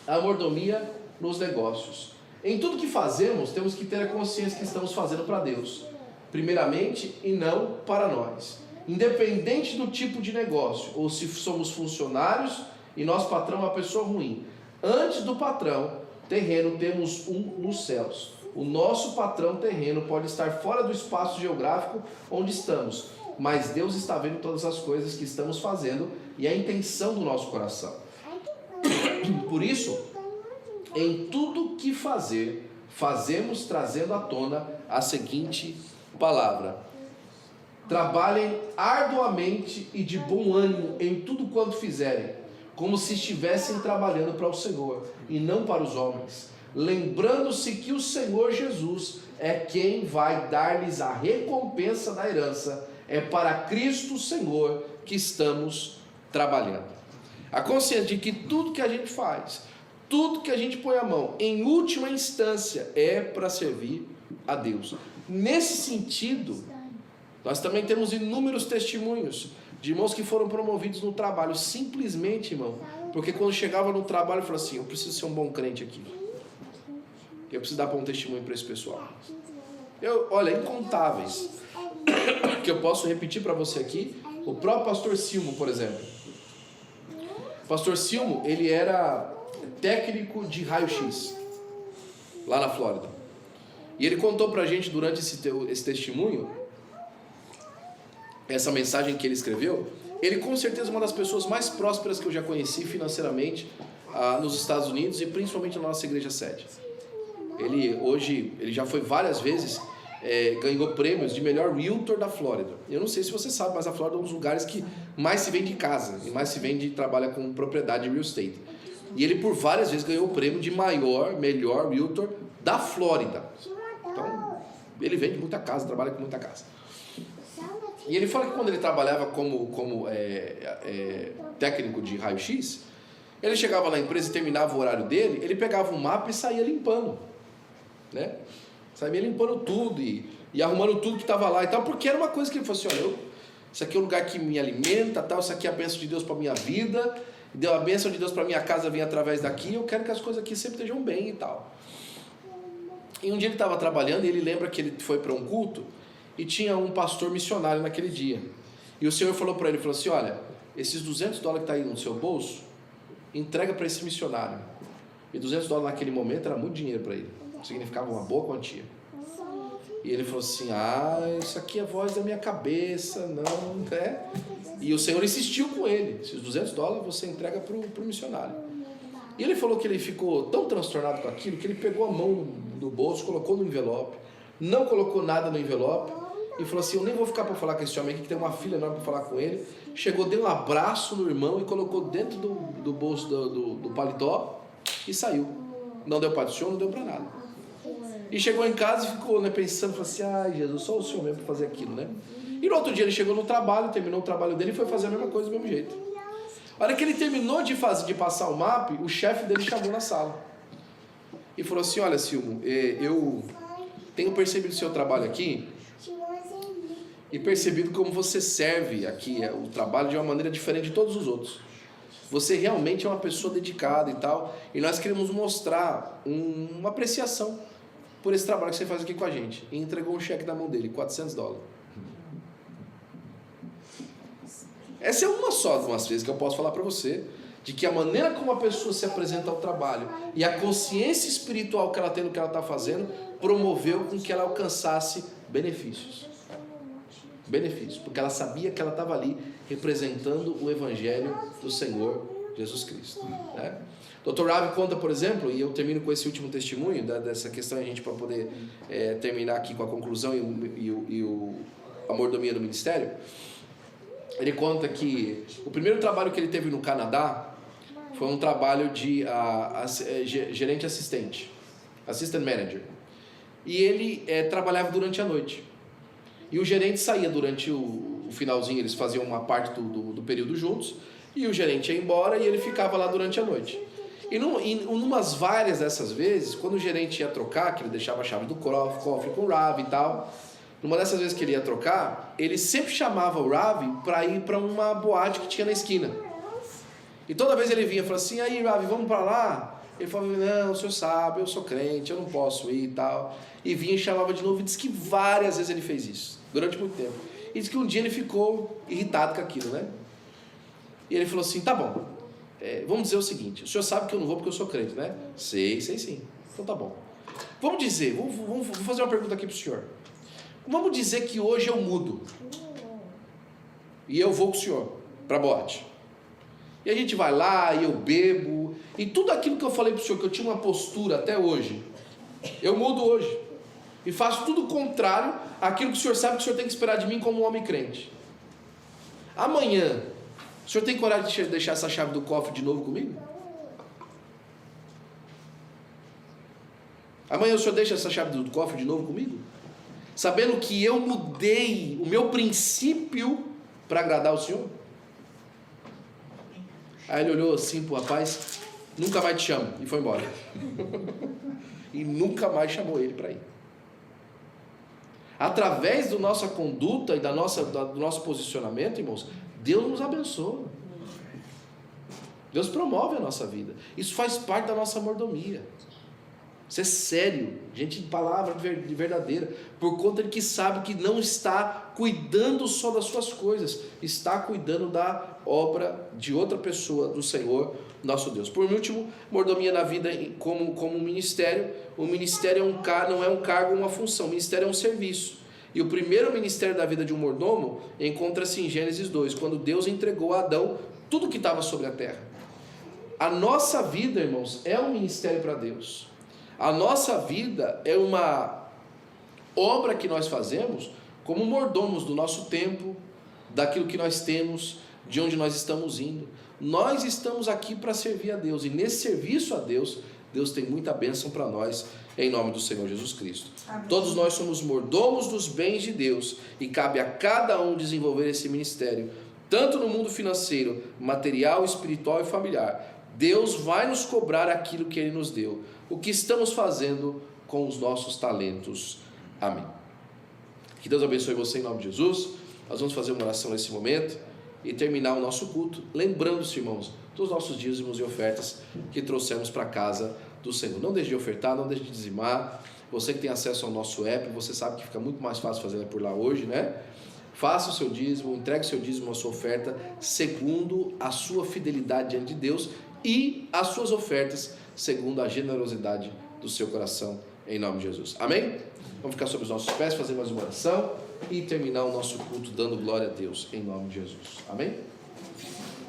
a mordomia nos negócios. Em tudo que fazemos, temos que ter a consciência que estamos fazendo para Deus, primeiramente, e não para nós. Independente do tipo de negócio, ou se somos funcionários e nosso patrão é uma pessoa ruim. Antes do patrão terreno, temos um nos céus. O nosso patrão terreno pode estar fora do espaço geográfico onde estamos, mas Deus está vendo todas as coisas que estamos fazendo e a intenção do nosso coração. Por isso, em tudo que fazemos trazendo à tona a seguinte palavra: trabalhem arduamente e de bom ânimo em tudo quanto fizerem, como se estivessem trabalhando para o Senhor e não para os homens, lembrando-se que o Senhor Jesus é quem vai dar-lhes a recompensa da herança. É para Cristo Senhor que estamos trabalhando. A consciência de que tudo que a gente faz, tudo que a gente põe a mão, em última instância, é para servir a Deus. Nesse sentido, nós também temos inúmeros testemunhos de irmãos que foram promovidos no trabalho, simplesmente, irmão, porque quando chegava no trabalho, falou assim: eu preciso ser um bom crente aqui, eu preciso dar bom testemunho para esse pessoal. Olha, incontáveis, que eu posso repetir para você aqui. O próprio pastor Silmo, por exemplo. O pastor Silmo, ele era técnico de raio-x, lá na Flórida. E ele contou para a gente, durante esse testemunho, essa mensagem que ele escreveu, ele com certeza é uma das pessoas mais prósperas que eu já conheci financeiramente nos Estados Unidos e principalmente na nossa igreja sede. Ele já foi várias vezes, ganhou prêmios de melhor realtor da Flórida. Eu não sei se você sabe, mas a Flórida é um dos lugares que mais se vende casa e mais se vende e trabalha com propriedade de real estate. E ele por várias vezes ganhou o prêmio de melhor realtor da Flórida. Então, ele vende muita casa, trabalha com muita casa. E ele fala que quando ele trabalhava como técnico de raio-x, ele chegava na empresa e terminava o horário dele, ele pegava um mapa e saía limpando, né? Saía limpando tudo e arrumando tudo que estava lá e tal, porque era uma coisa que ele falou assim: olha, isso aqui é um lugar que me alimenta, tal, isso aqui é a bênção de Deus para a minha vida, a bênção de Deus para a minha casa vem através daqui, eu quero que as coisas aqui sempre estejam bem e tal. E um dia ele estava trabalhando e ele lembra que ele foi para um culto e tinha um pastor missionário naquele dia. E o Senhor falou para ele, falou assim: olha, esses $200 que está aí no seu bolso, entrega para esse missionário. E $200 naquele momento era muito dinheiro para ele, significava uma boa quantia. E ele falou assim: isso aqui é a voz da minha cabeça, não é? E o Senhor insistiu com ele: esses $200 você entrega para o missionário. E ele falou que ele ficou tão transtornado com aquilo que ele pegou a mão do bolso, colocou no envelope, não colocou nada no envelope e falou assim: eu nem vou ficar para falar com esse homem aqui, que tem uma filha enorme para falar com ele. Chegou, deu um abraço no irmão e colocou dentro do bolso do paletó e saiu. Não deu para o senhor, não deu para nada. E chegou em casa e ficou, né, pensando, falou assim, ai Jesus, só o Senhor mesmo para fazer aquilo, né? E no outro dia ele chegou no trabalho, terminou o trabalho dele e foi fazer a mesma coisa do mesmo jeito. A hora que ele terminou de passar o mapa, o chefe dele chamou na sala e falou assim, olha Silmo, eu tenho percebido o seu trabalho aqui e percebido como você serve aqui o trabalho de uma maneira diferente de todos os outros. Você realmente é uma pessoa dedicada e tal, e nós queremos mostrar uma apreciação por esse trabalho que você faz aqui com a gente. E entregou um cheque na mão dele, $400. Essa é uma só de umas vezes que eu posso falar para você, de que a maneira como a pessoa se apresenta ao trabalho e a consciência espiritual que ela tem no que ela está fazendo, promoveu com que ela alcançasse benefícios. Benefícios, porque ela sabia que ela estava ali representando o Evangelho do Senhor Jesus Cristo, né? Dr. Ravi conta, por exemplo, e eu termino com esse último testemunho dessa questão, a gente para poder terminar aqui com a conclusão e a mordomia do ministério. Ele conta que o primeiro trabalho que ele teve no Canadá foi um trabalho de gerente assistente, assistant manager, e ele trabalhava durante a noite. E o gerente saía durante o finalzinho, eles faziam uma parte do período juntos, e o gerente ia embora e ele ficava lá durante a noite. E numas várias dessas vezes, quando o gerente ia trocar, que ele deixava a chave do cofre com o Ravi e tal, numa dessas vezes que ele ia trocar, ele sempre chamava o Ravi para ir para uma boate que tinha na esquina. E toda vez ele vinha e falava assim, aí Ravi, vamos para lá? Ele falava, não, o senhor sabe, eu sou crente, eu não posso ir e tal. E vinha e chamava de novo, e disse que várias vezes ele fez isso, durante muito tempo. E disse que um dia ele ficou irritado com aquilo, né? E ele falou assim, tá bom, vamos dizer o seguinte, o senhor sabe que eu não vou porque eu sou crente, né? Sei sim. Então tá bom. Vamos dizer, vou fazer uma pergunta aqui pro senhor. Vamos dizer que hoje eu mudo. E eu vou com o senhor pra boate. E a gente vai lá, e eu bebo, e tudo aquilo que eu falei pro senhor, que eu tinha uma postura até hoje, eu mudo hoje. E faço tudo o contrário àquilo que o senhor sabe que o senhor tem que esperar de mim como um homem crente. Amanhã, o senhor tem coragem de deixar essa chave do cofre de novo comigo? Amanhã o senhor deixa essa chave do cofre de novo comigo? Sabendo que eu mudei o meu princípio para agradar o senhor? Aí ele olhou assim pro rapaz, nunca mais te chamo, e foi embora. E nunca mais chamou ele para ir. Através da nossa conduta e do nosso posicionamento, irmãos, Deus nos abençoa. Deus promove a nossa vida. Isso faz parte da nossa mordomia. Isso é sério, gente de palavra verdadeira, por conta de que sabe que não está cuidando só das suas coisas, está cuidando da obra de outra pessoa, do Senhor nosso Deus. Por último, mordomia na vida como um ministério. O ministério não é um cargo ou uma função, o ministério é um serviço. E o primeiro ministério da vida de um mordomo encontra-se em Gênesis 2, quando Deus entregou a Adão tudo que estava sobre a terra. A nossa vida, irmãos, é um ministério para Deus. A nossa vida é uma obra que nós fazemos como mordomos do nosso tempo, daquilo que nós temos, de onde nós estamos indo. Nós estamos aqui para servir a Deus, e nesse serviço a Deus, Deus tem muita bênção para nós, em nome do Senhor Jesus Cristo. Amém. Todos nós somos mordomos dos bens de Deus, e cabe a cada um desenvolver esse ministério, tanto no mundo financeiro, material, espiritual e familiar. Deus vai nos cobrar aquilo que Ele nos deu. O que estamos fazendo com os nossos talentos. Amém. Que Deus abençoe você em nome de Jesus. Nós vamos fazer uma oração nesse momento e terminar o nosso culto, lembrando-se, irmãos, dos nossos dízimos e ofertas que trouxemos para a casa do Senhor. Não deixe de ofertar, não deixe de dizimar. Você que tem acesso ao nosso app, você sabe que fica muito mais fácil fazer por lá hoje, né? Faça o seu dízimo, entregue o seu dízimo, a sua oferta, segundo a sua fidelidade diante de Deus e as suas ofertas segundo a generosidade do seu coração, em nome de Jesus. Amém? Vamos ficar sobre os nossos pés, fazer mais uma oração e terminar o nosso culto dando glória a Deus, em nome de Jesus. Amém?